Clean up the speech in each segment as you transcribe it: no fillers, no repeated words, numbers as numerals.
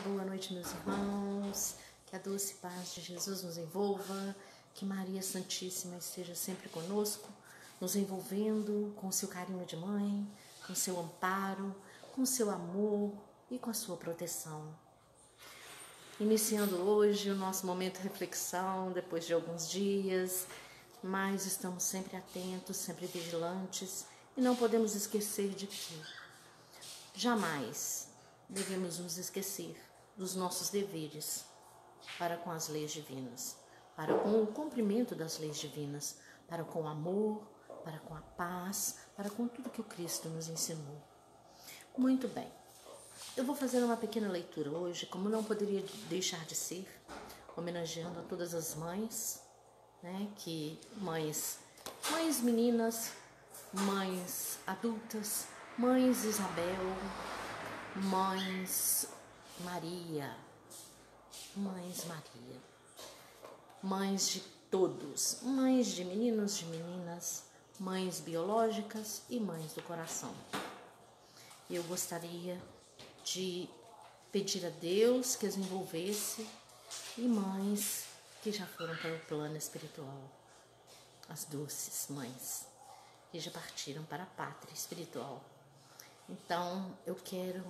boa noite, meus irmãos. Que a doce paz de Jesus nos envolva, que Maria Santíssima esteja sempre conosco, nos envolvendo com o seu carinho de mãe, com o seu amparo, com o seu amor e com a sua proteção. Iniciando hoje o nosso momento de reflexão, depois de alguns dias, mas estamos sempre atentos, sempre vigilantes e não podemos esquecer de que jamais devemos nos esquecer dos nossos deveres para com as leis divinas, para com o cumprimento das leis divinas, para com o amor, para com a paz, para com tudo que o Cristo nos ensinou. Muito bem, eu vou fazer uma pequena leitura hoje, como não poderia deixar de ser, homenageando a todas as mães, né, mães meninas, mães adultas, mães Isabel, mães Maria, mães de todos, mães de meninos, de meninas, mães biológicas e mães do coração. Eu gostaria de pedir a Deus que as envolvesse e mães que já foram para o plano espiritual, as doces mães que já partiram para a pátria espiritual. Então, eu quero,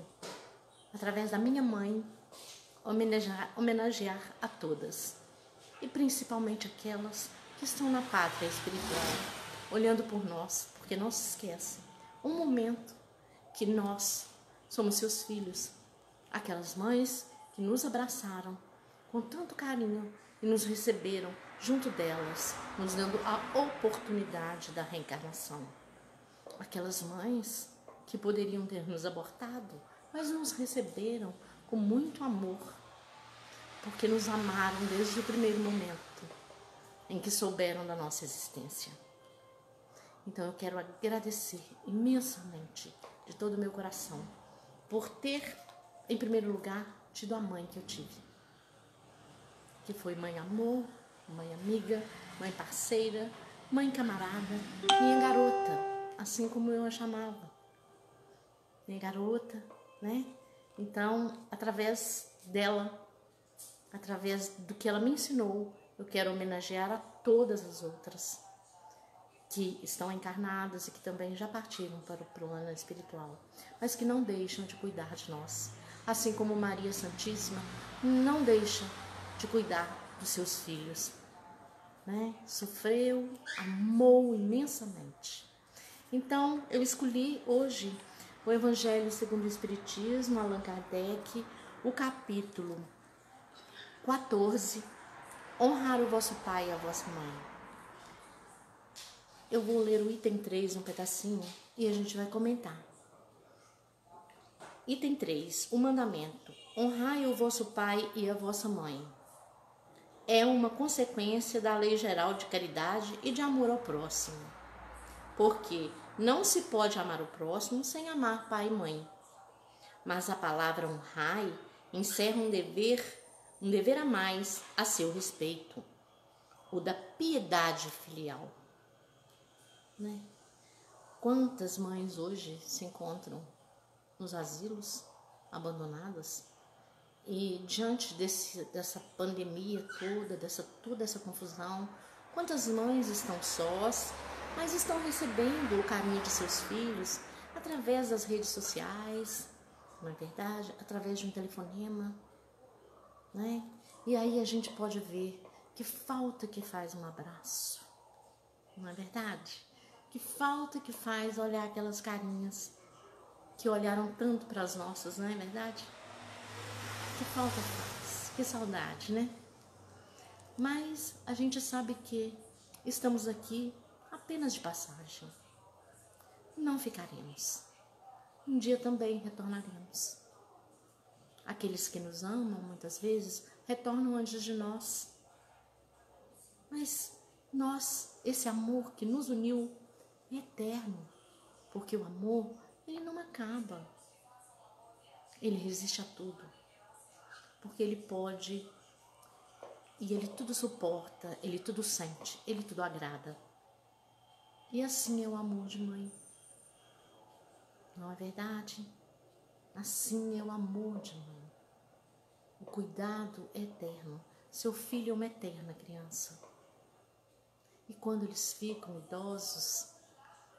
através da minha mãe, homenagear a todas, e principalmente aquelas que estão na pátria espiritual, olhando por nós, porque não se esquece, um momento que nós somos seus filhos, aquelas mães que nos abraçaram com tanto carinho e nos receberam junto delas, nos dando a oportunidade da reencarnação. Aquelas mães que poderiam ter nos abortado, mas nos receberam com muito amor, porque nos amaram desde o primeiro momento em que souberam da nossa existência. Então eu quero agradecer imensamente, de todo o meu coração, por ter, em primeiro lugar, tido a mãe que eu tive, que foi mãe amor, mãe amiga, mãe parceira, mãe camarada, minha garota, assim como eu a chamava. Minha garota, né? Então, através dela, através do que ela me ensinou, eu quero homenagear a todas as outras que estão encarnadas e que também já partiram para o plano espiritual, mas que não deixam de cuidar de nós. Assim como Maria Santíssima não deixa de cuidar dos seus filhos, né? Sofreu, amou imensamente. Então, eu escolhi hoje o Evangelho segundo o Espiritismo, Allan Kardec, o capítulo 14, honrar o vosso pai e a vossa mãe. Eu vou ler o item 3, um pedacinho, e a gente vai comentar. Item 3, o mandamento. Honrai o vosso pai e a vossa mãe. É uma consequência da lei geral de caridade e de amor ao próximo. Porque não se pode amar o próximo sem amar pai e mãe. Mas a palavra honrai encerra um dever a mais a seu respeito, o da piedade filial. Né? Quantas mães hoje se encontram nos asilos, abandonadas, e diante dessa pandemia toda essa confusão, quantas mães estão sós, mas estão recebendo o carinho de seus filhos através das redes sociais, não é verdade? Através de um telefonema, né? E aí a gente pode ver que falta que faz um abraço, não é verdade? Que falta que faz olhar aquelas carinhas que olharam tanto para as nossas, não é verdade? Que falta faz, que saudade, né? Mas a gente sabe que estamos aqui apenas de passagem. Não ficaremos. Um dia também retornaremos. Aqueles que nos amam, muitas vezes, retornam antes de nós. Mas esse amor que nos uniu é eterno, porque o amor, ele não acaba. Ele resiste a tudo, porque ele pode e ele tudo suporta, ele tudo sente, ele tudo agrada. E assim é o amor de mãe. Não é verdade? Assim é o amor de mãe. cuidado é eterno. Seu filho é uma eterna criança. E quando eles ficam idosos,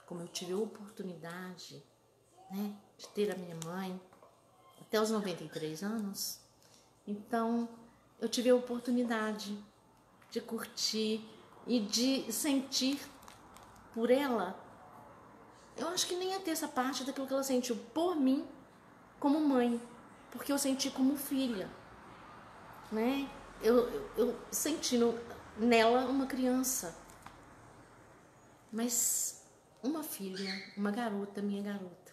como eu tive a oportunidade, né, de ter a minha mãe até os 93 anos, então eu tive a oportunidade de curtir e de sentir por ela. Eu acho que nem ia ter essa parte daquilo que ela sentiu por mim como mãe, porque eu senti como filha, né? Eu senti nela uma criança, mas uma filha, uma garota, minha garota.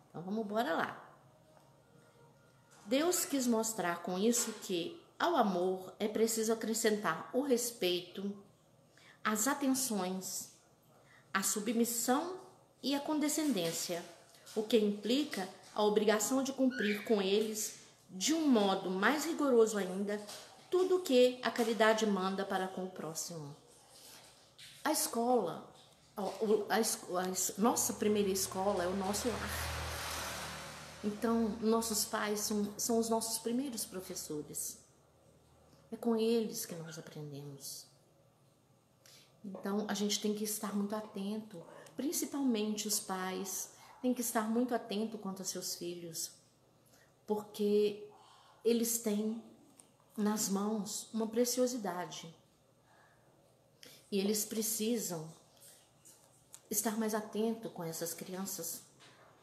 Então vamos embora lá. Deus quis mostrar com isso que ao amor é preciso acrescentar o respeito, as atenções, a submissão e a condescendência, o que implica a obrigação de cumprir com eles, de um modo mais rigoroso ainda, tudo o que a caridade manda para com o próximo. A escola, nossa primeira escola é o nosso lar. Então, nossos pais são os nossos primeiros professores. É com eles que nós aprendemos. Então, a gente tem que estar muito atento, principalmente os pais, tem que estar muito atento quanto a seus filhos, porque eles têm nas mãos uma preciosidade. E eles precisam estar mais atento com essas crianças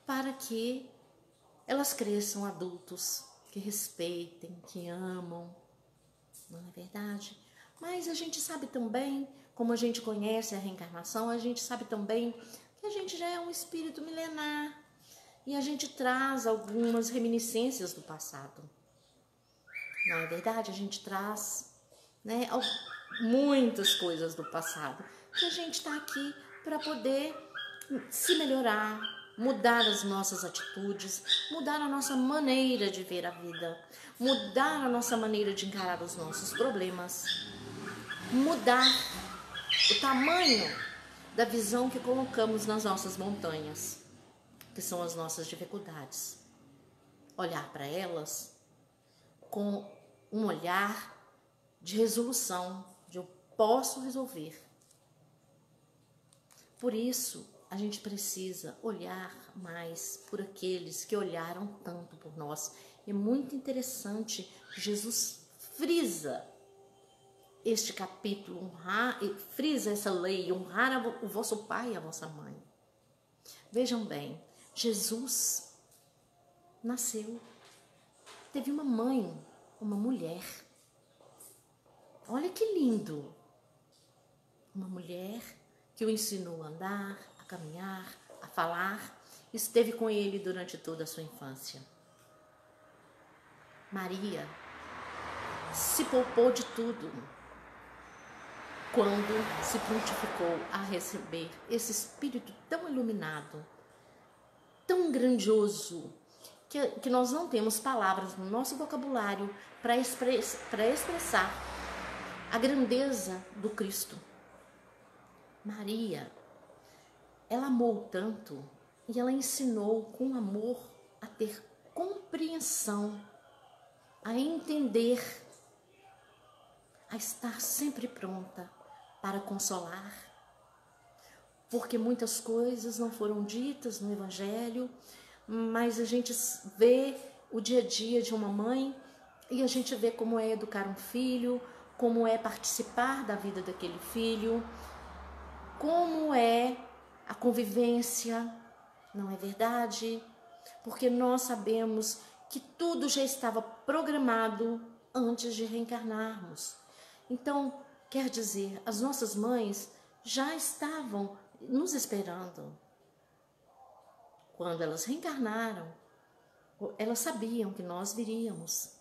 para que elas cresçam adultos que respeitem, que amam, não é verdade? Mas a gente sabe também, como a gente conhece a reencarnação, a gente sabe também que a gente já é um espírito milenar e a gente traz algumas reminiscências do passado. Não é verdade? A gente traz, né, muitas coisas do passado que a gente está aqui para poder se melhorar, mudar as nossas atitudes, mudar a nossa maneira de ver a vida, mudar a nossa maneira de encarar os nossos problemas, mudar o tamanho da visão que colocamos nas nossas montanhas, que são as nossas dificuldades. Olhar para elas com um olhar de resolução, de eu posso resolver. Por isso, a gente precisa olhar mais por aqueles que olharam tanto por nós. É muito interessante, Jesus frisa este capítulo, frisa essa lei, honrar o vosso pai e a vossa mãe. Vejam bem, Jesus nasceu, teve uma mãe, uma mulher. Olha que lindo! Uma mulher que o ensinou a andar, a caminhar, a falar, esteve com ele durante toda a sua infância. Maria se poupou de tudo quando se prontificou a receber esse espírito tão iluminado, tão grandioso, que nós não temos palavras no nosso vocabulário para expressar a grandeza do Cristo. Maria, ela amou tanto e ela ensinou com amor a ter compreensão, a entender, a estar sempre pronta para consolar, porque muitas coisas não foram ditas no Evangelho, mas a gente vê o dia a dia de uma mãe e a gente vê como é educar um filho, como é participar da vida daquele filho, como é a convivência, não é verdade? Porque nós sabemos que tudo já estava programado antes de reencarnarmos. Então, quer dizer, as nossas mães já estavam nos esperando. Quando elas reencarnaram, elas sabiam que nós viríamos.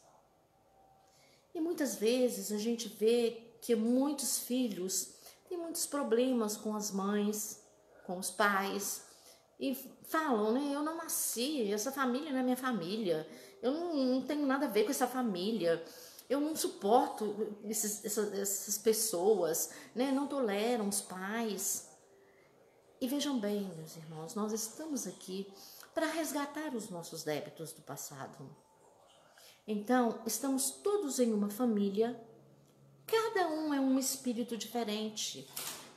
E muitas vezes a gente vê que muitos filhos têm muitos problemas com as mães, com os pais, e falam, né, eu não nasci, essa família não é minha família, eu não tenho nada a ver com essa família, eu não suporto essas pessoas, né, não toleram os pais. E vejam bem, meus irmãos, nós estamos aqui para resgatar os nossos débitos do passado. Então, estamos todos em uma família, cada um é um espírito diferente.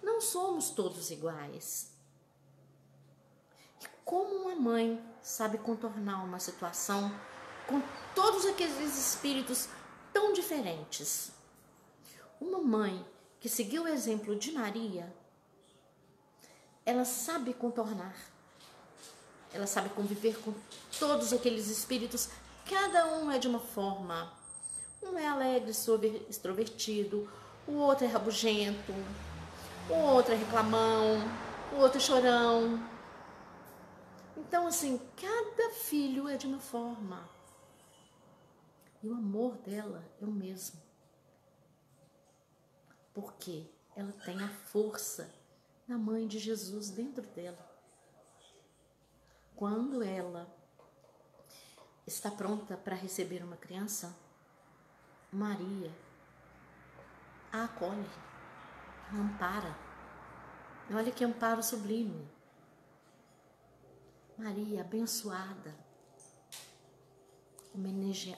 Não somos todos iguais. E como uma mãe sabe contornar uma situação com todos aqueles espíritos tão diferentes? Uma mãe que seguiu o exemplo de Maria, ela sabe contornar, ela sabe conviver com todos aqueles espíritos, cada um é de uma forma. Um é alegre, extrovertido, o outro é rabugento, o outro é reclamão, o outro é chorão. Então, assim, cada filho é de uma forma. E o amor dela é o mesmo. Porque ela tem a força da mãe de Jesus dentro dela. Quando ela está pronta para receber uma criança, Maria a acolhe, a ampara. Olha que amparo sublime. Maria abençoada,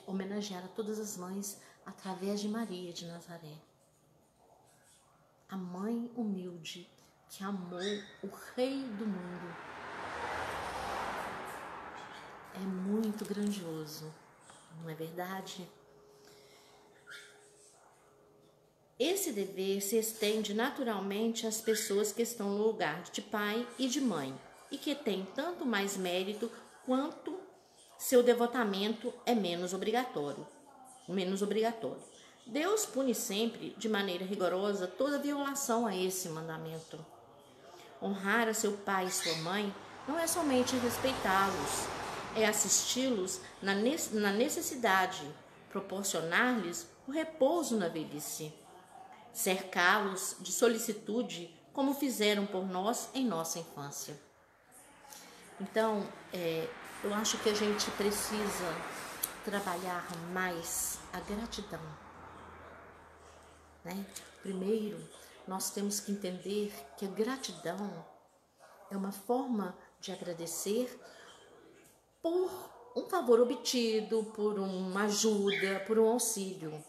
homenagear a todas as mães através de Maria de Nazaré. A mãe humilde que amou o Rei do mundo. É muito grandioso, não é verdade? Esse dever se estende naturalmente às pessoas que estão no lugar de pai e de mãe e que têm tanto mais mérito quanto seu devotamento é menos obrigatório. Deus pune sempre, de maneira rigorosa, toda violação a esse mandamento. Honrar a seu pai e sua mãe não é somente respeitá-los, é assisti-los na necessidade, proporcionar-lhes o repouso na velhice, cercá-los de solicitude, como fizeram por nós em nossa infância. Então, eu acho que a gente precisa trabalhar mais a gratidão, né? Primeiro, nós temos que entender que a gratidão é uma forma de agradecer por um favor obtido, por uma ajuda, por um auxílio.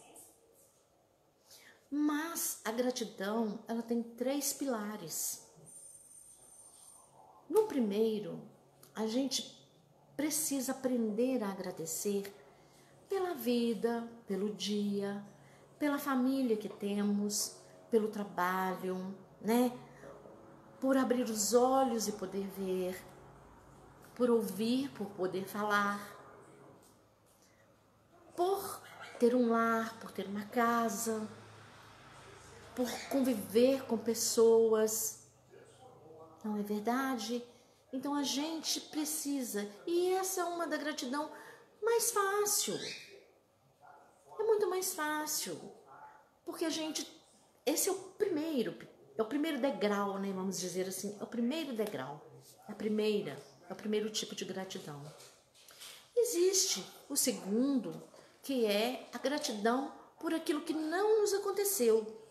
Mas a gratidão, ela tem 3 pilares. No primeiro, a gente precisa aprender a agradecer pela vida, pelo dia, pela família que temos, pelo trabalho, né? Por abrir os olhos e poder ver, por ouvir, por poder falar, por ter um lar, por ter uma casa, por conviver com pessoas, não é verdade? Então a gente precisa, e essa é uma da gratidão mais fácil, é muito mais fácil, porque esse é o primeiro degrau, né, vamos dizer assim, é o primeiro degrau, é o primeiro tipo de gratidão. Existe o segundo, que é a gratidão por aquilo que não nos aconteceu.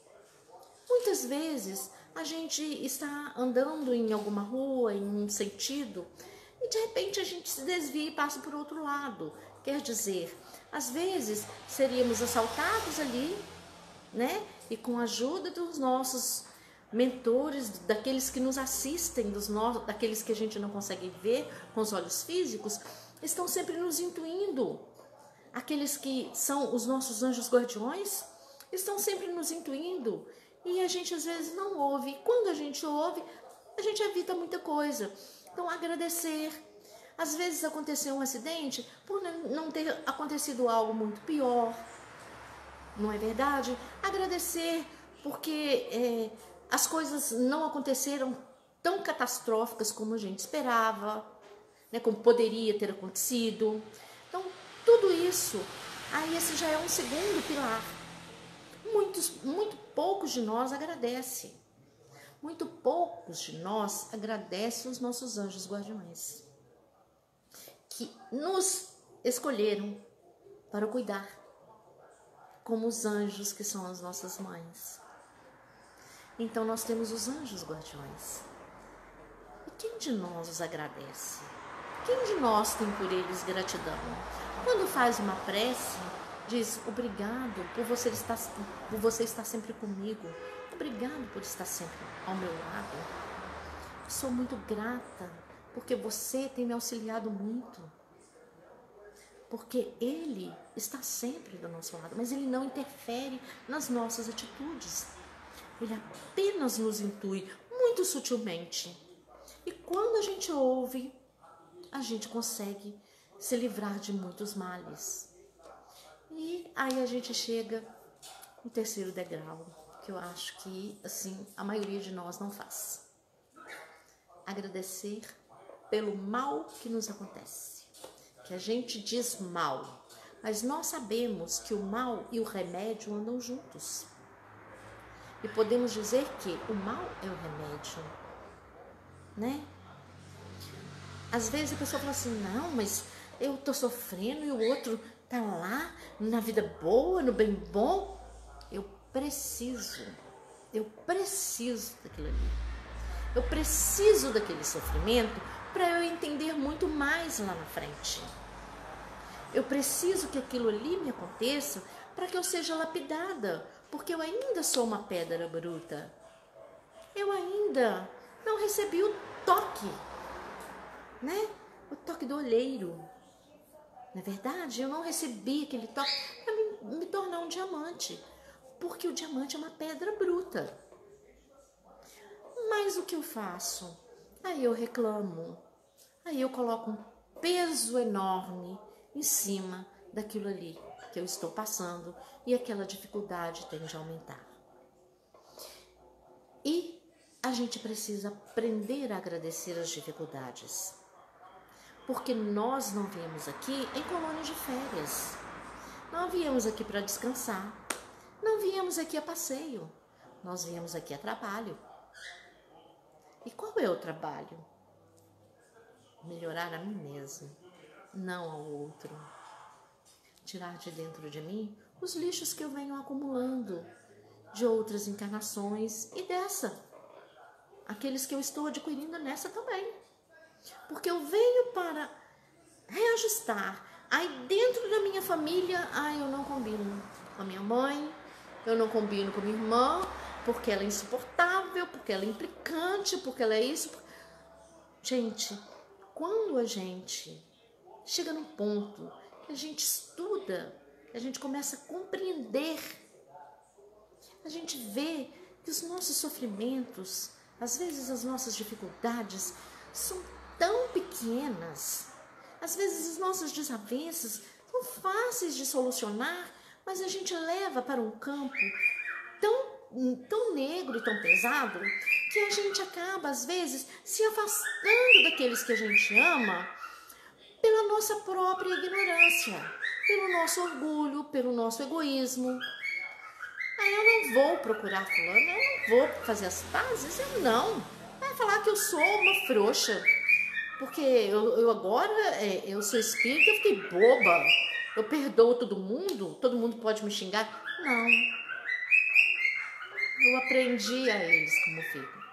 Muitas vezes a gente está andando em alguma rua, em um sentido, e de repente a gente se desvia e passa por outro lado. Quer dizer, às vezes seríamos assaltados ali, né? E com a ajuda dos nossos mentores, daqueles que nos assistem, daqueles que a gente não consegue ver com os olhos físicos, estão sempre nos intuindo. Aqueles que são os nossos anjos guardiões estão sempre nos intuindo. E a gente às vezes não ouve. E quando a gente ouve, a gente evita muita coisa. Então, agradecer. Às vezes aconteceu um acidente por não ter acontecido algo muito pior. Não é verdade? Agradecer porque as coisas não aconteceram tão catastróficas como a gente esperava, né, como poderia ter acontecido. Então, tudo isso, aí esse já é um segundo pilar. Muito poucos de nós agradecem. Muito poucos de nós agradecem os nossos anjos guardiões, que nos escolheram para cuidar, como os anjos que são as nossas mães. Então nós temos os anjos guardiões. E quem de nós os agradece? Quem de nós tem por eles gratidão? Quando faz uma prece, diz obrigado por você estar sempre comigo. Obrigado por estar sempre ao meu lado. Sou muito grata porque você tem me auxiliado muito. Porque Ele está sempre do nosso lado, mas Ele não interfere nas nossas atitudes. Ele apenas nos intui muito sutilmente. E quando a gente ouve, a gente consegue se livrar de muitos males. E aí a gente chega no terceiro degrau, que eu acho que, assim, a maioria de nós não faz. Agradecer pelo mal que nos acontece. Que a gente diz mal, mas nós sabemos que o mal e o remédio andam juntos. E podemos dizer que o mal é o remédio, né? Às vezes a pessoa fala assim, não, mas eu tô sofrendo e o outro tá lá na vida boa, no bem bom. Eu preciso daquilo ali. Eu preciso daquele sofrimento para eu entender muito mais lá na frente. Eu preciso que aquilo ali me aconteça para que eu seja lapidada, porque eu ainda sou uma pedra bruta. Eu ainda não recebi o toque, né? O toque do olheiro. Na verdade, eu não recebi aquele toque para me tornar um diamante, porque o diamante é uma pedra bruta. Mas o que eu faço? Aí eu reclamo, aí eu coloco um peso enorme em cima daquilo ali que eu estou passando e aquela dificuldade tende a aumentar. E a gente precisa aprender a agradecer as dificuldades, porque nós não viemos aqui em colônia de férias, não viemos aqui para descansar, não viemos aqui a passeio, nós viemos aqui a trabalho. E qual é o trabalho? Melhorar a mim mesmo, não ao outro. Tirar de dentro de mim os lixos que eu venho acumulando de outras encarnações e dessa. Aqueles que eu estou adquirindo nessa também. Porque eu venho para reajustar. Aí dentro da minha família, eu não combino com a minha mãe, eu não combino com a minha irmã, porque ela é insuportável, porque ela é implicante, porque ela é isso. Gente, quando a gente chega num ponto que a gente estuda, que a gente começa a compreender, a gente vê que os nossos sofrimentos, às vezes as nossas dificuldades são tão pequenas, às vezes as nossas desavenças são fáceis de solucionar, mas a gente leva para um campo tão negro e tão pesado que a gente acaba, às vezes, se afastando daqueles que a gente ama pela nossa própria ignorância, pelo nosso orgulho, pelo nosso egoísmo. Eu não vou procurar fulano, eu não vou fazer as pazes, eu não. Vai falar que eu sou uma frouxa, porque eu agora, eu sou espírita, eu fiquei boba, eu perdoo todo mundo pode me xingar. Não. Eu aprendi a eles como fico.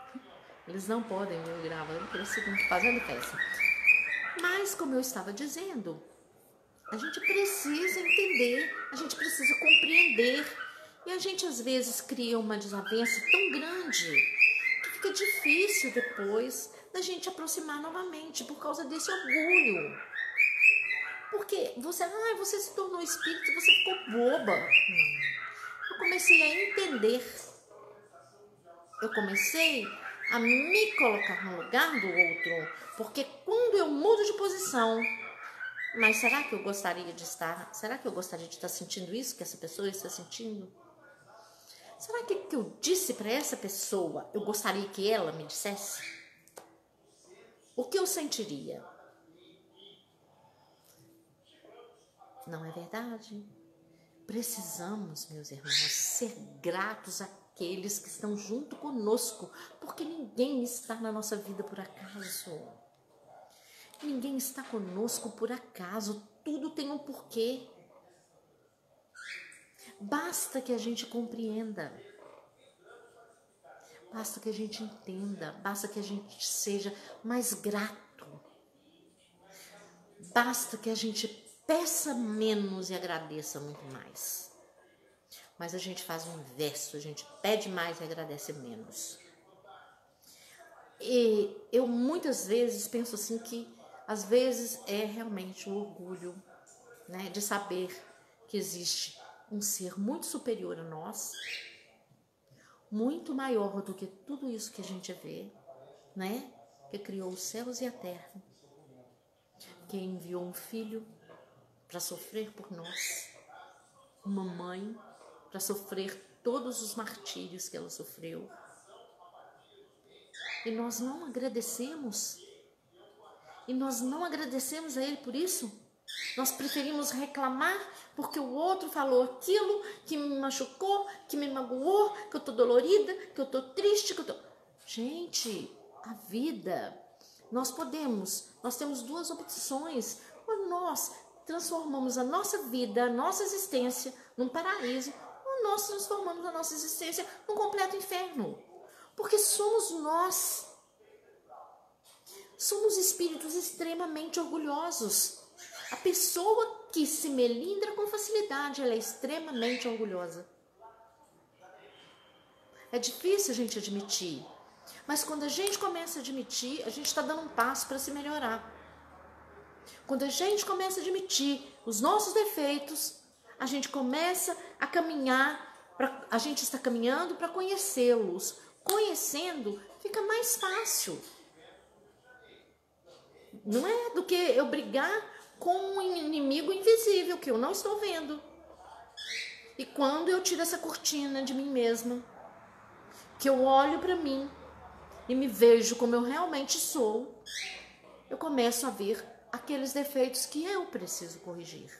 Eles não podem me gravar, eles ficam fazendo festa. Mas, como eu estava dizendo, a gente precisa entender, a gente precisa compreender. E a gente, às vezes, cria uma desavença tão grande que fica difícil depois da gente aproximar novamente por causa desse orgulho. Porque você se tornou espírita, você ficou boba. Não. Eu comecei a entender. Eu comecei a me colocar no lugar do outro, porque quando eu mudo de posição, mas será que eu gostaria de estar? Será que eu gostaria de estar sentindo isso que essa pessoa está sentindo? Será que eu disse para essa pessoa, eu gostaria que ela me dissesse? O que eu sentiria? Não é verdade? Precisamos, meus irmãos, ser gratos àqueles que estão junto conosco, porque ninguém está na nossa vida por acaso. Ninguém está conosco por acaso, tudo tem um porquê. Basta que a gente compreenda, basta que a gente entenda, basta que a gente seja mais grato. Basta que a gente peça menos e agradeça muito mais. Mas a gente faz o inverso, a gente pede mais e agradece menos. E eu muitas vezes penso assim que às vezes é realmente o orgulho, né, de saber que existe um ser muito superior a nós, muito maior do que tudo isso que a gente vê, né, que criou os céus e a terra, que enviou um filho para sofrer por nós, uma mãe para sofrer todos os martírios que ela sofreu. E nós não agradecemos. E nós não agradecemos a Ele por isso. Nós preferimos reclamar porque o outro falou aquilo que me machucou, que me magoou, que eu tô dolorida, que eu tô triste, que eu tô... Gente, a vida, nós temos duas opções. Ou nós transformamos a nossa vida, a nossa existência num paraíso, ou nós transformamos a nossa existência num completo inferno. Porque somos nós. Somos espíritos extremamente orgulhosos. A pessoa que se melindra com facilidade, ela é extremamente orgulhosa. É difícil a gente admitir. Mas quando a gente começa a admitir, a gente está dando um passo para se melhorar. Quando a gente começa a admitir os nossos defeitos, a gente começa a caminhar, a gente está caminhando para conhecê-los. Conhecendo, fica mais fácil. Não é do que eu brigar com um inimigo invisível que eu não estou vendo. E quando eu tiro essa cortina de mim mesma, que eu olho para mim e me vejo como eu realmente sou, eu começo a ver aqueles defeitos que eu preciso corrigir.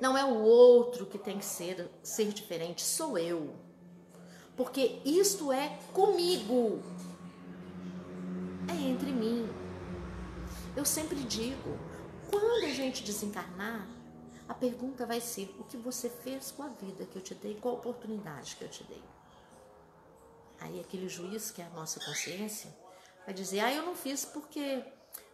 Não é o outro que tem que ser diferente, sou eu. Porque isto é comigo. É entre mim. Eu sempre digo, quando a gente desencarnar, a pergunta vai ser: o que você fez com a vida que eu te dei, qual a oportunidade que eu te dei? Aí aquele juiz, que é a nossa consciência, vai dizer: eu não fiz porque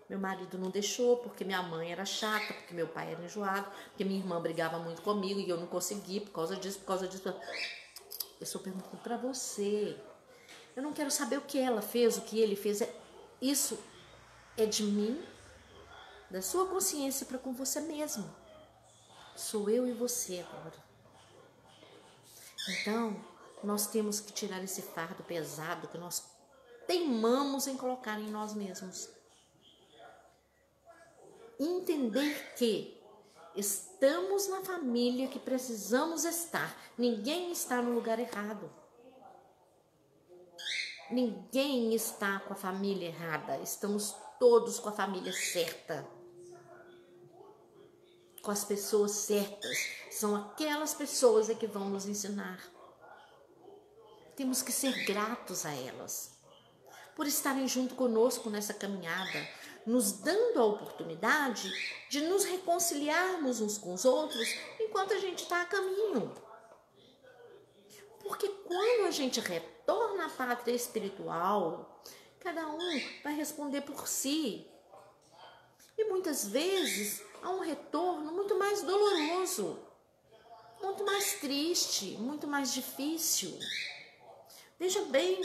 meu marido não deixou, porque minha mãe era chata, porque meu pai era enjoado, porque minha irmã brigava muito comigo e eu não consegui por causa disso, por causa disso. Eu estou perguntando para você. Eu não quero saber o que ela fez, o que ele fez. Isso é de mim, da sua consciência para com você mesmo. Sou eu e você agora. Então, nós temos que tirar esse fardo pesado que nós teimamos em colocar em nós mesmos. Entender que estamos na família que precisamos estar. Ninguém está no lugar errado. Ninguém está com a família errada. Estamos todos com a família certa. Com as pessoas certas. São aquelas pessoas que vão nos ensinar. Temos que ser gratos a elas por estarem junto conosco nessa caminhada, nos dando a oportunidade de nos reconciliarmos uns com os outros enquanto a gente está a caminho. Porque quando a gente retorna à pátria espiritual, cada um vai responder por si. E muitas vezes há um retorno muito mais doloroso, muito mais triste, muito mais difícil. Veja bem,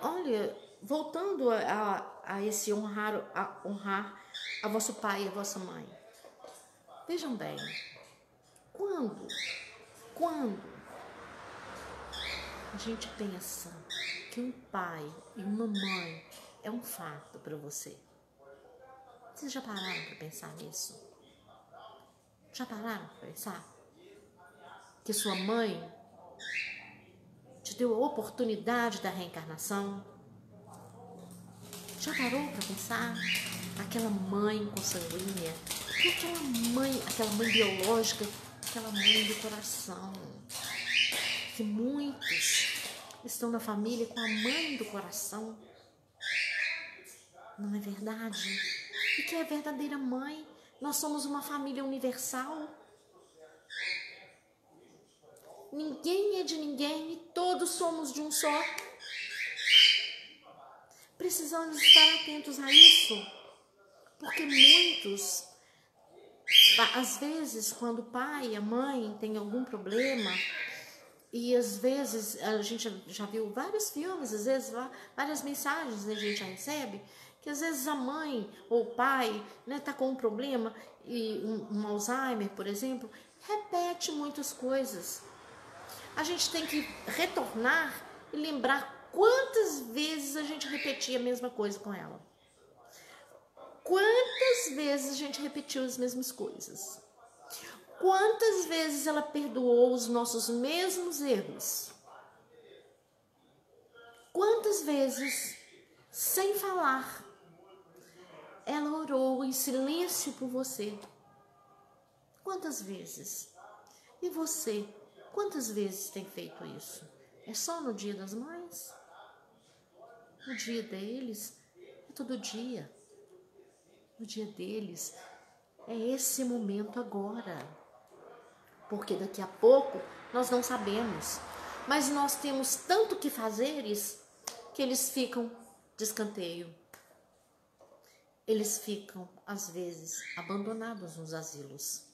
olha, voltando a esse honrar a vosso pai e a vossa mãe. Vejam bem, quando a gente pensa que um pai e uma mãe é um fato para você, vocês já pararam para pensar nisso? Já pararam para pensar que sua mãe te deu a oportunidade da reencarnação? Já parou para pensar? Aquela mãe consanguínea, aquela mãe biológica, aquela mãe do coração. Que muitos estão na família com a mãe do coração. Não é verdade? E que é a verdadeira mãe? Nós somos uma família universal. Ninguém é de ninguém e todos somos de um só. Precisamos estar atentos a isso. Porque muitos, às vezes, quando o pai e a mãe têm algum problema, e às vezes a gente já viu vários filmes, às vezes várias mensagens a gente já recebe, que às vezes a mãe ou o pai, né, tá com um problema, e um Alzheimer, por exemplo, repete muitas coisas. A gente tem que retornar e lembrar quantas vezes a gente repetia a mesma coisa com ela. Quantas vezes a gente repetiu as mesmas coisas. Quantas vezes ela perdoou os nossos mesmos erros. Quantas vezes, sem falar, ela orou em silêncio por você. Quantas vezes? E você, quantas vezes tem feito isso? É só no dia das mães? No dia deles? É todo dia. No dia deles é esse momento agora. Porque daqui a pouco nós não sabemos. Mas nós temos tanto que fazeres que eles ficam de escanteio. Eles ficam, às vezes, abandonados nos asilos.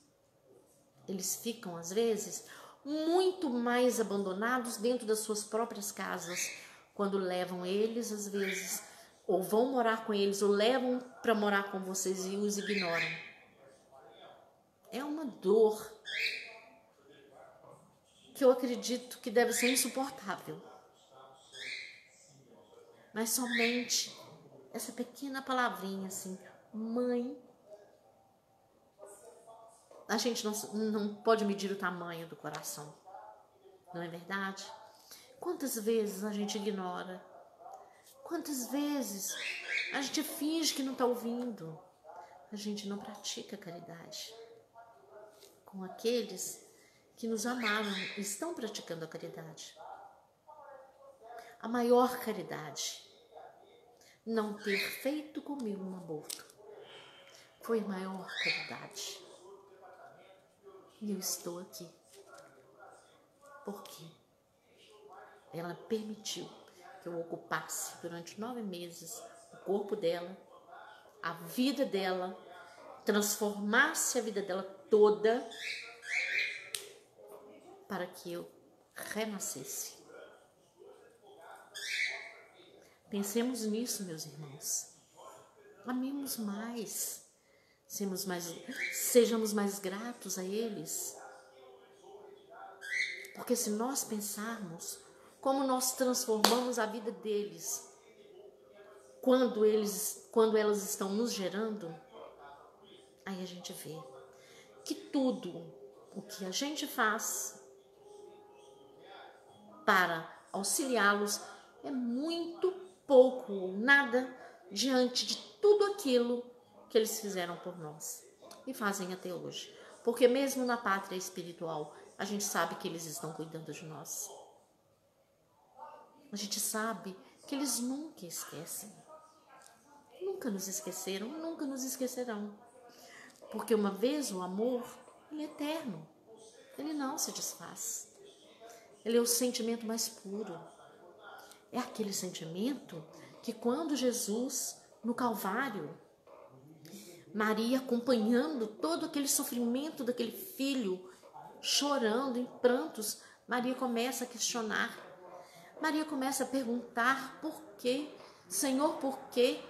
Eles ficam, às vezes, muito mais abandonados dentro das suas próprias casas, quando levam eles, às vezes, ou vão morar com eles, ou levam para morar com vocês e os ignoram. É uma dor que eu acredito que deve ser insuportável. Mas somente essa pequena palavrinha assim, mãe, a gente não pode medir o tamanho do coração, não é verdade? Quantas vezes a gente ignora? Quantas vezes a gente finge que não está ouvindo? A gente não pratica caridade com aqueles que nos amaram e estão praticando a caridade. A maior caridade, não ter feito comigo um aborto, foi a maior caridade. E eu estou aqui porque ela permitiu que eu ocupasse durante 9 meses o corpo dela, a vida dela, transformasse a vida dela toda para que eu renascesse. Pensemos nisso, meus irmãos. Amemos mais. Sejamos mais gratos a eles. Porque se nós pensarmos como nós transformamos a vida deles quando elas estão nos gerando, aí a gente vê que tudo o que a gente faz para auxiliá-los é muito pouco ou nada diante de tudo aquilo que eles fizeram por nós e fazem até hoje. Porque mesmo na pátria espiritual, a gente sabe que eles estão cuidando de nós. A gente sabe que eles nunca esquecem. Nunca nos esqueceram, nunca nos esquecerão. Porque uma vez o amor, ele é eterno. Ele não se desfaz. Ele é o sentimento mais puro. É aquele sentimento que quando Jesus, no Calvário, Maria acompanhando todo aquele sofrimento daquele filho, chorando em prantos, Maria começa a questionar. Maria começa a perguntar por quê? Senhor, por quê?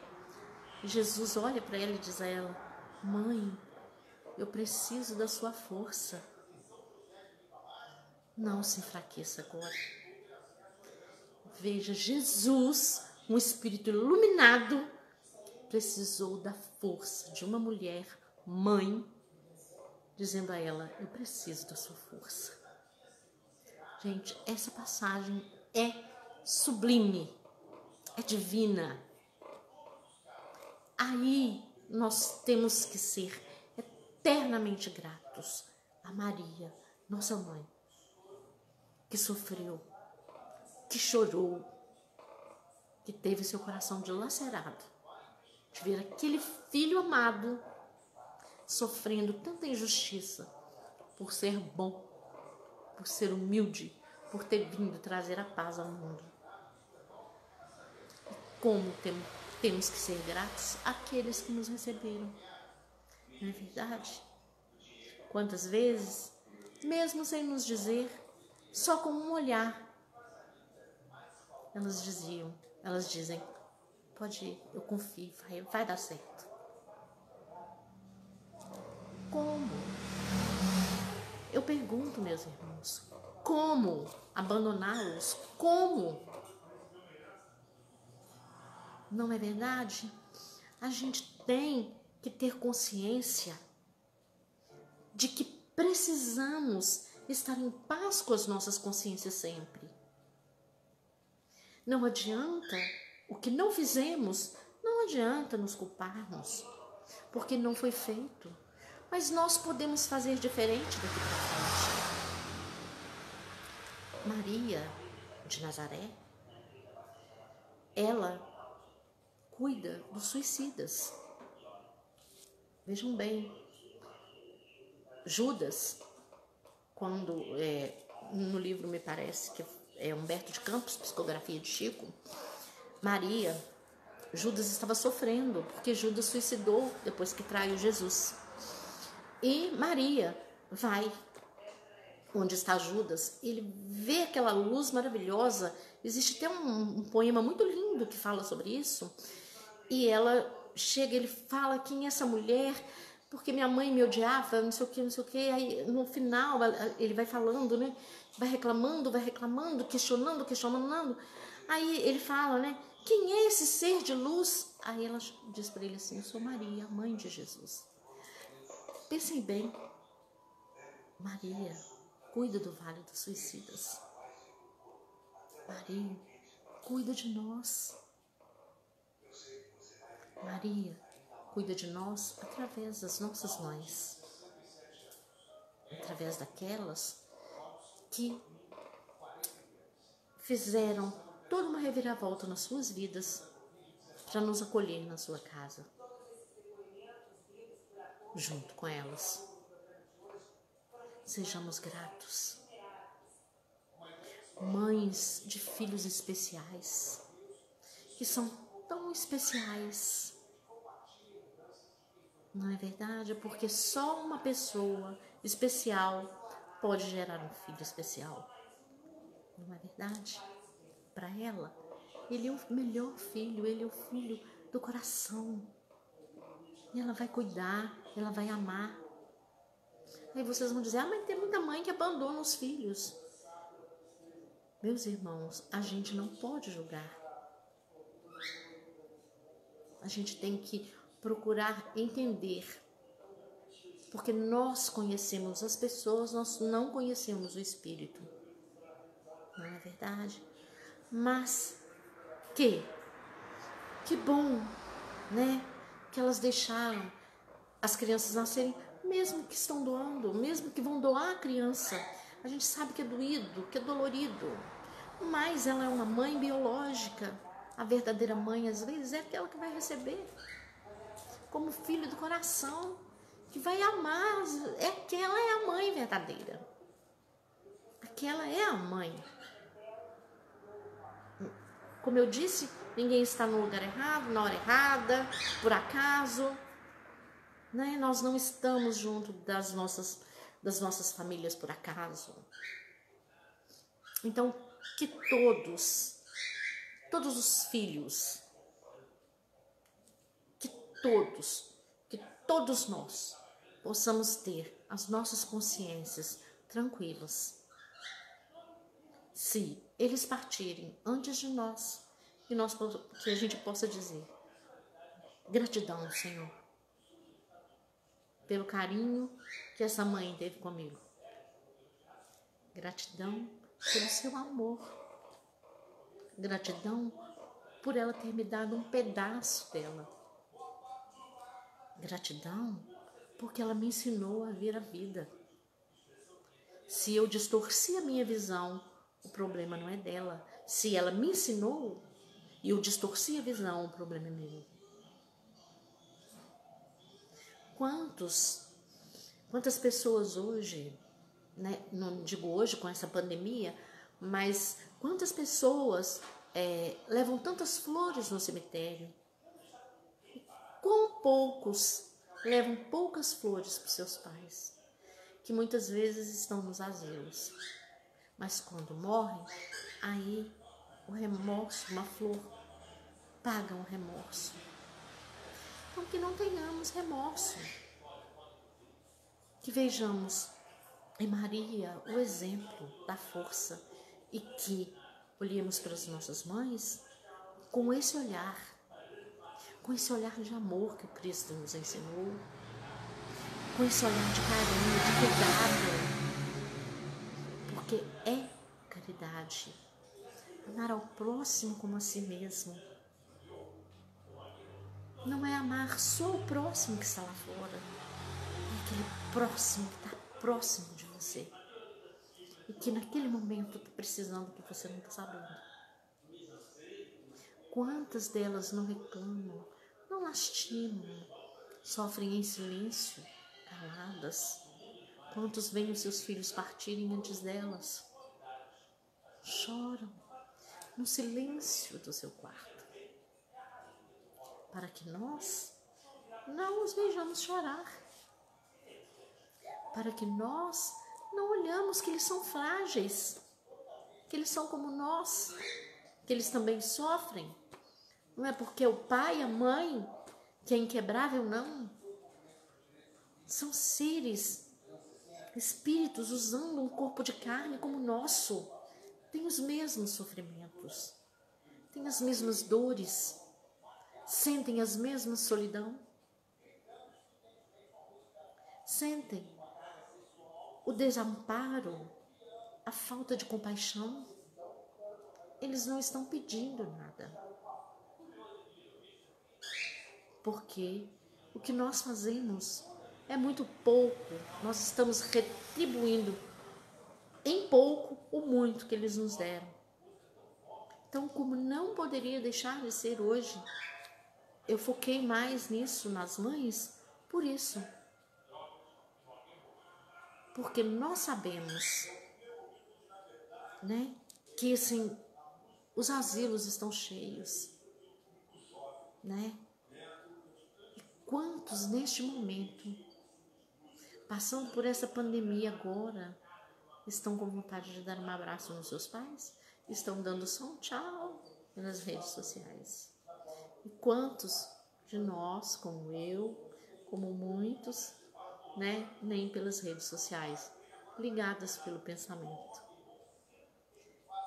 E Jesus olha para ela e diz a ela: mãe, eu preciso da sua força. Não se enfraqueça agora. Veja, Jesus, um espírito iluminado, precisou da força de uma mulher, mãe, dizendo a ela: eu preciso da sua força. Gente, essa passagem é sublime, é divina. Aí nós temos que ser eternamente gratos a Maria, nossa mãe, que sofreu, que chorou, que teve seu coração dilacerado, de ver aquele filho amado sofrendo tanta injustiça por ser bom, por ser humilde, por ter vindo trazer a paz ao mundo. Como temos que ser gratos àqueles que nos receberam. Não é verdade? Quantas vezes, mesmo sem nos dizer, só com um olhar, elas dizem, pode ir, eu confio, vai dar certo. Como? Eu pergunto, meus irmãos, como abandoná-los? Como? Não é verdade? A gente tem que ter consciência de que precisamos estar em paz com as nossas consciências sempre. Não adianta, o que não fizemos, não adianta nos culparmos, porque não foi feito. Mas nós podemos fazer diferente daqui para frente. Maria de Nazaré, ela cuida dos suicidas. Vejam bem, Judas, quando no livro me parece que é Humberto de Campos, Psicografia de Chico, Judas estava sofrendo, porque Judas suicidou depois que traiu Jesus. E Maria vai onde está Judas, ele vê aquela luz maravilhosa. Existe até um poema muito lindo que fala sobre isso. E ela chega, ele fala, quem é essa mulher? Porque minha mãe me odiava, não sei o que, não sei o que. Aí no final ele vai falando, né? Vai reclamando, questionando. Aí ele fala, né? Quem é esse ser de luz? Aí ela diz para ele assim, eu sou Maria, mãe de Jesus. Pensem bem, Maria cuida do Vale dos Suicidas. Maria cuida de nós. Maria cuida de nós através das nossas mães, através daquelas que fizeram toda uma reviravolta nas suas vidas para nos acolher na sua casa, junto com elas. Sejamos gratos. Mães de filhos especiais, que são tão especiais. Não é verdade? Porque só uma pessoa especial pode gerar um filho especial. Não é verdade? Para ela, ele é o melhor filho, ele é o filho do coração. E ela vai cuidar, ela vai amar. Aí vocês vão dizer, mas tem muita mãe que abandona os filhos. Meus irmãos, a gente não pode julgar. A gente tem que procurar entender. Porque nós conhecemos as pessoas, nós não conhecemos o espírito. Não é verdade? Mas que bom, né? Que elas deixaram as crianças nascerem, mesmo que estão doando, mesmo que vão doar a criança. A gente sabe que é doído, que é dolorido. Mas ela é uma mãe biológica. A verdadeira mãe, às vezes, é aquela que vai receber como filho do coração, que vai amar. Aquela é a mãe verdadeira. Aquela é a mãe. Como eu disse, ninguém está no lugar errado, na hora errada, por acaso. Né? Nós não estamos junto das nossas famílias por acaso. Então, que todos os filhos, que todos nós possamos ter as nossas consciências tranquilas. Se eles partirem antes de nós, que a gente possa dizer, gratidão, Senhor, pelo carinho que essa mãe teve comigo. Gratidão pelo seu amor. Gratidão por ela ter me dado um pedaço dela. Gratidão porque ela me ensinou a ver a vida. Se eu distorci a minha visão, o problema não é dela. Se ela me ensinou e eu distorci a visão, o problema é meu. Quantas pessoas hoje, né, não digo hoje com essa pandemia, mas quantas pessoas levam tantas flores no cemitério, quão poucos levam poucas flores para os seus pais, que muitas vezes estão nos asilos, mas quando morrem, aí o remorso, uma flor, paga um remorso. Então que não tenhamos remorso, que vejamos em Maria o exemplo da força e que olhemos para as nossas mães com esse olhar de amor que Cristo nos ensinou, com esse olhar de carinho, de cuidado, porque é caridade, amar ao próximo como a si mesmo. Não é amar só o próximo que está lá fora, é aquele próximo que está próximo de você e que naquele momento está precisando que você não está sabendo. Quantas delas não reclamam, não lastimam, sofrem em silêncio, caladas? Quantos veem os seus filhos partirem antes delas? Choram no silêncio do seu quarto, para que nós não os vejamos chorar, para que nós não olhamos que eles são frágeis, que eles são como nós, que eles também sofrem. Não é porque o pai, a mãe, que é inquebrável, não. São seres, espíritos usando um corpo de carne como o nosso. Tem os mesmos sofrimentos, tem as mesmas dores, sentem as mesmas solidão, sentem o desamparo, a falta de compaixão. Eles não estão pedindo nada, porque o que nós fazemos é muito pouco. Nós estamos retribuindo em pouco o muito que eles nos deram. Então, como não poderia deixar de ser hoje, eu foquei mais nisso, nas mães, por isso. Porque nós sabemos, né, que assim, os asilos estão cheios, né? E quantos neste momento, passando por essa pandemia agora, estão com vontade de dar um abraço nos seus pais? Estão dando só um tchau nas redes sociais. E quantos de nós, como eu, como muitos, né, nem pelas redes sociais, ligadas pelo pensamento.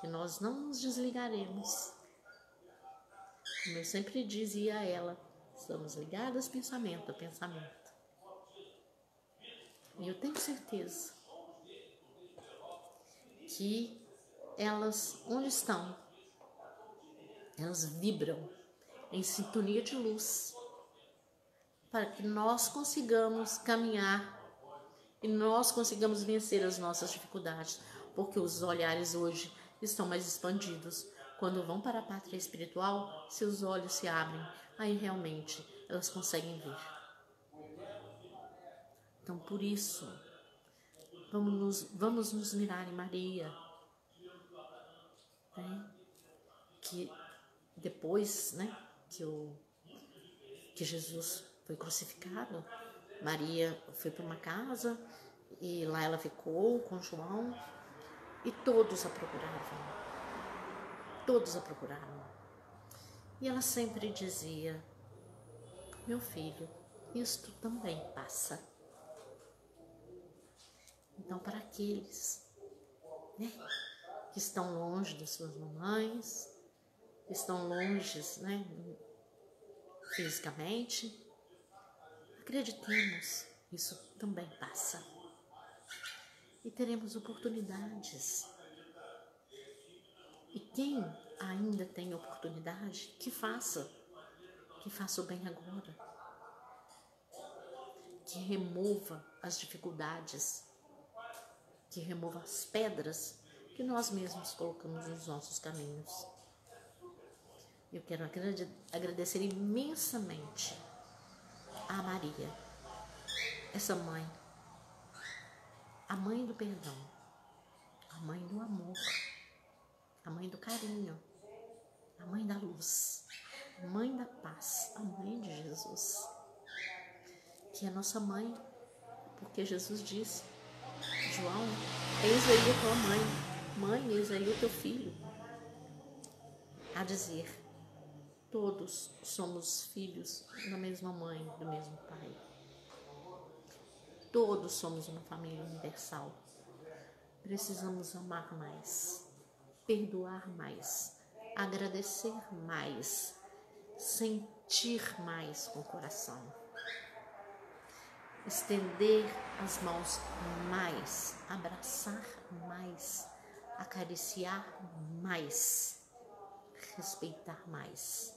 Que nós não nos desligaremos. Como eu sempre dizia a ela, estamos ligadas pensamento a pensamento. E eu tenho certeza que elas, onde estão, elas vibram em sintonia de luz, para que nós consigamos caminhar e nós consigamos vencer as nossas dificuldades, porque os olhares hoje estão mais expandidos. Quando vão para a pátria espiritual, seus olhos se abrem, aí realmente elas conseguem ver. Então, por isso, vamos nos mirar em Maria, né? Que depois, né, que Jesus foi crucificado, Maria foi para uma casa e lá ela ficou com João e todos a procuravam. Todos a procuraram. E ela sempre dizia, meu filho, isto também passa. Então, para aqueles, né, que estão longe das suas mamães, que estão longe, né, fisicamente, acreditemos, isso também passa. E teremos oportunidades. E quem ainda tem oportunidade, que faça o bem agora. Que remova as dificuldades, que remova as pedras que nós mesmos colocamos nos nossos caminhos. Eu quero agradecer imensamente a Maria, essa mãe, a mãe do perdão, a mãe do amor, a mãe do carinho, a mãe da luz, Mãe da paz, a mãe de Jesus, que é nossa mãe, porque Jesus disse, João, eis aí a tua mãe, mãe, eis aí o teu filho. A dizer, todos somos filhos da mesma mãe, do mesmo pai. Todos somos uma família universal. Precisamos amar mais, perdoar mais, agradecer mais, sentir mais com o coração, estender as mãos mais, abraçar mais, acariciar mais, respeitar mais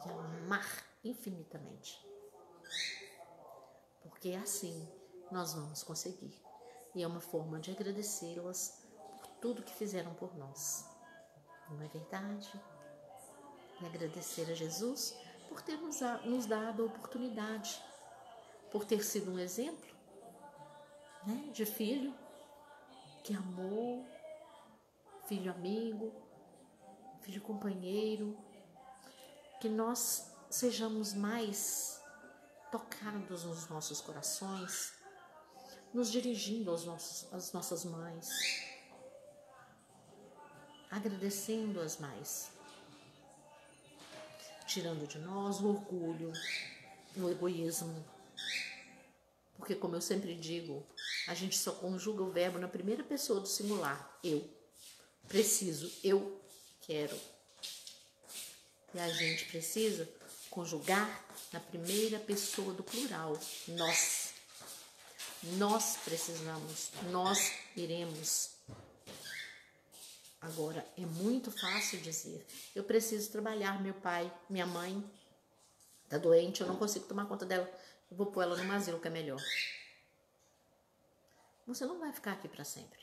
e amar infinitamente. Porque assim nós vamos conseguir. E é uma forma de agradecê-las por tudo que fizeram por nós. Não é verdade? E agradecer a Jesus por ter nos dado a oportunidade, por ter sido um exemplo, né, de filho que amou, filho amigo, filho companheiro, que nós sejamos mais tocados nos nossos corações, nos dirigindo às nossas mães, agradecendo-as mais, tirando de nós o orgulho, o egoísmo. Porque, como eu sempre digo, a gente só conjuga o verbo na primeira pessoa do singular. Eu preciso, eu quero. E a gente precisa conjugar na primeira pessoa do plural. Nós. Nós precisamos, nós iremos. Agora, é muito fácil dizer, eu preciso trabalhar, meu pai, minha mãe está doente, eu não consigo tomar conta dela, eu vou pôr ela no asilo que é melhor. Você não vai ficar aqui para sempre.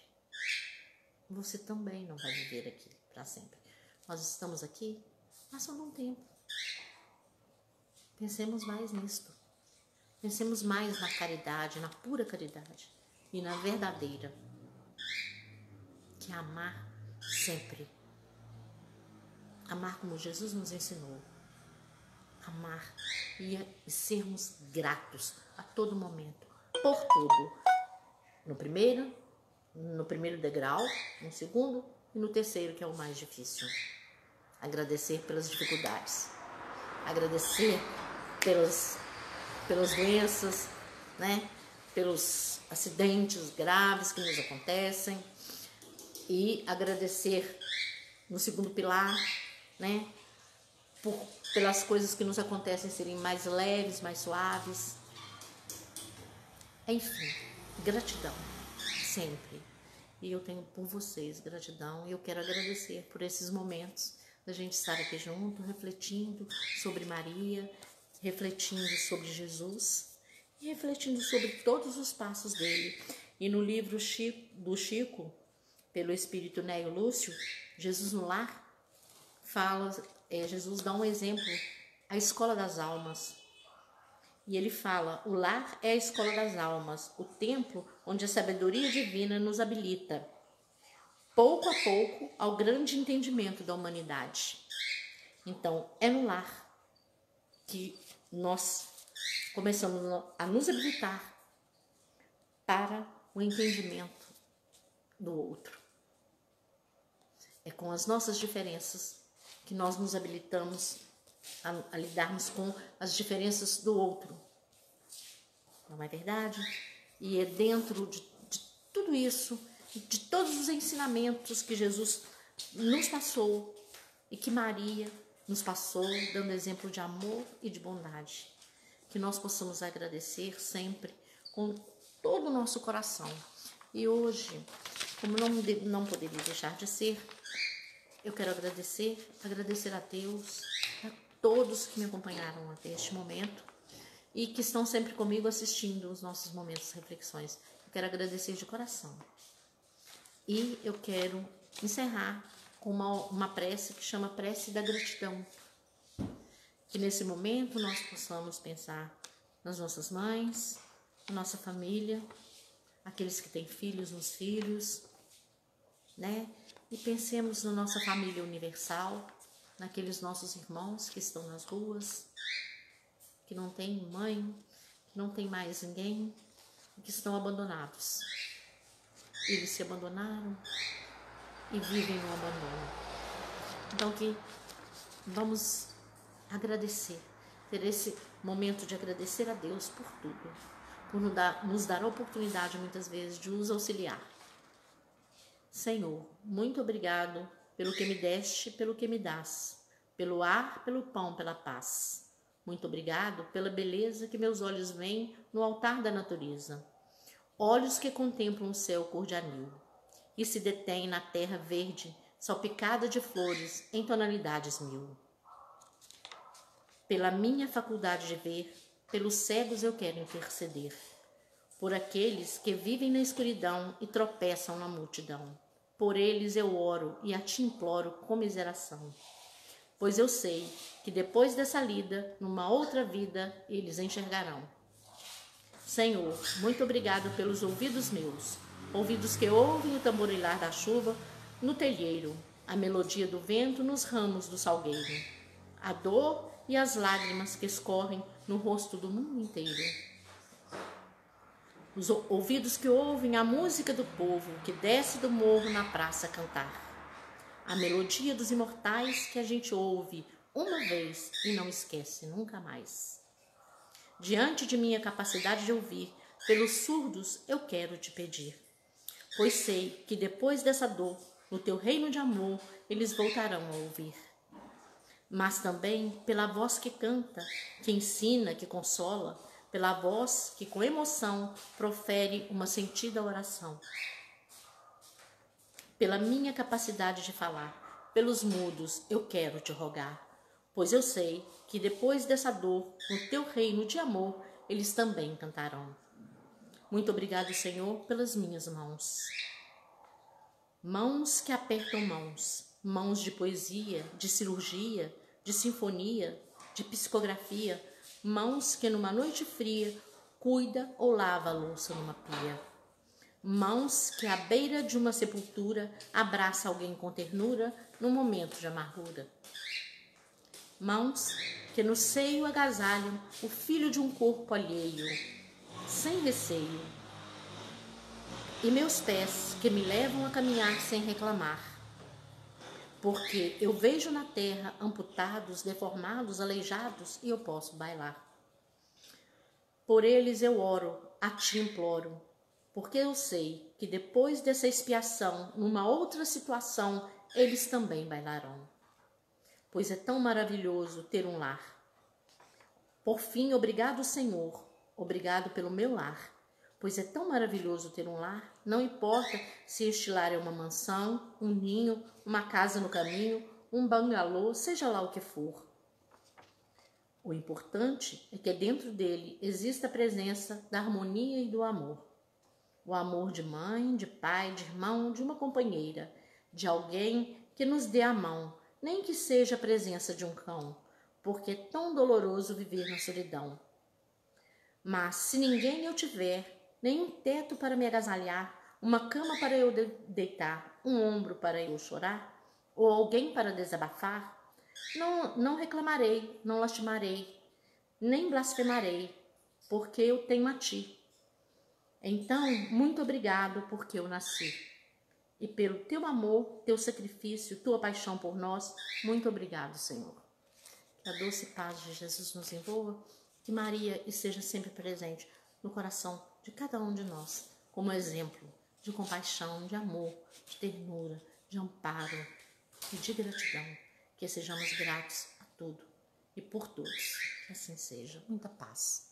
Você também não vai viver aqui para sempre. Nós estamos aqui há só um tempo. Pensemos mais nisto. Pensemos mais na caridade, na pura caridade e na verdadeira, que é amar sempre. Amar como Jesus nos ensinou. Amar e sermos gratos a todo momento, por tudo. No primeiro degrau, no segundo e no terceiro, que é o mais difícil. Agradecer pelas dificuldades. Agradecer pelas doenças, né? Pelos acidentes graves que nos acontecem. E agradecer no segundo pilar, né? Pelas coisas que nos acontecem serem mais leves, mais suaves. Enfim, gratidão, sempre. E eu tenho por vocês gratidão e eu quero agradecer por esses momentos da gente estar aqui junto, refletindo sobre Maria, refletindo sobre Jesus e refletindo sobre todos os passos dele. E no livro do Chico, pelo Espírito Nélio Lúcio, Jesus no Lar, Jesus dá um exemplo, a escola das almas. E ele fala, o lar é a escola das almas, o templo onde a sabedoria divina nos habilita, pouco a pouco, ao grande entendimento da humanidade. Então, é no lar que nós começamos a nos habilitar para o entendimento do outro. É com as nossas diferenças que nós nos habilitamos a lidarmos com as diferenças do outro. Não é verdade? E é dentro de tudo isso, de todos os ensinamentos que Jesus nos passou e que Maria nos passou, dando exemplo de amor e de bondade, que nós possamos agradecer sempre com todo o nosso coração. E hoje, como não poderia deixar de ser, eu quero agradecer a Deus, a todos que me acompanharam até este momento e que estão sempre comigo assistindo os nossos momentos de reflexões. Eu quero agradecer de coração. E eu quero encerrar com uma prece que chama Prece da Gratidão. Que nesse momento nós possamos pensar nas nossas mães, na nossa família, aqueles que têm filhos nos filhos, né? E pensemos na nossa família universal, naqueles nossos irmãos que estão nas ruas, que não têm mãe, que não tem mais ninguém, que estão abandonados. Eles se abandonaram e vivem no abandono. Então que vamos agradecer, ter esse momento de agradecer a Deus por tudo, por nos dar a oportunidade muitas vezes de nos auxiliar. Senhor, muito obrigado pelo que me deste, pelo que me dás, pelo ar, pelo pão, pela paz. Muito obrigado pela beleza que meus olhos veem no altar da natureza. Olhos que contemplam o céu cor de anil e se detêm na terra verde, salpicada de flores em tonalidades mil. Pela minha faculdade de ver, pelos cegos eu quero interceder. Por aqueles que vivem na escuridão e tropeçam na multidão. Por eles eu oro e a ti imploro comiseração. Pois eu sei que depois dessa lida, numa outra vida, eles enxergarão. Senhor, muito obrigado pelos ouvidos meus, ouvidos que ouvem o tamborilar da chuva no telheiro, a melodia do vento nos ramos do salgueiro, a dor e as lágrimas que escorrem no rosto do mundo inteiro. Os ouvidos que ouvem a música do povo que desce do morro na praça cantar. A melodia dos imortais que a gente ouve uma vez e não esquece nunca mais. Diante de minha capacidade de ouvir, pelos surdos eu quero te pedir. Pois sei que depois dessa dor, no teu reino de amor, eles voltarão a ouvir. Mas também pela voz que canta, que ensina, que consola, pela voz que com emoção profere uma sentida oração. Pela minha capacidade de falar, pelos mudos eu quero te rogar, pois eu sei que depois dessa dor, no teu reino de amor, eles também cantarão. Muito obrigado, Senhor, pelas minhas mãos. Mãos que apertam mãos, mãos de poesia, de cirurgia, de sinfonia, de psicografia, mãos que numa noite fria cuida ou lava a louça numa pia. Mãos que à beira de uma sepultura abraça alguém com ternura num momento de amargura. Mãos que no seio agasalham o filho de um corpo alheio, sem receio. E meus pés que me levam a caminhar sem reclamar, porque eu vejo na terra amputados, deformados, aleijados e eu posso bailar. Por eles eu oro, a ti imploro, porque eu sei que depois dessa expiação, numa outra situação, eles também bailarão. Pois é tão maravilhoso ter um lar. Por fim, obrigado, Senhor, obrigado pelo meu lar. Pois é tão maravilhoso ter um lar, não importa se este lar é uma mansão, um ninho, uma casa no caminho, um bangalô, seja lá o que for. O importante é que dentro dele exista a presença da harmonia e do amor. O amor de mãe, de pai, de irmão, de uma companheira, de alguém que nos dê a mão, nem que seja a presença de um cão, porque é tão doloroso viver na solidão. Mas se ninguém eu tiver, nem um teto para me agasalhar, uma cama para eu deitar, um ombro para eu chorar, ou alguém para desabafar, não reclamarei, não lastimarei, nem blasfemarei, porque eu tenho a ti. Então, muito obrigado porque eu nasci. E pelo teu amor, teu sacrifício, tua paixão por nós, muito obrigado, Senhor. Que a doce paz de Jesus nos envolva, que Maria esteja sempre presente no coração de cada um de nós, como exemplo de compaixão, de amor, de ternura, de amparo e de gratidão. Que sejamos gratos a tudo e por todos. Que assim seja. Muita paz.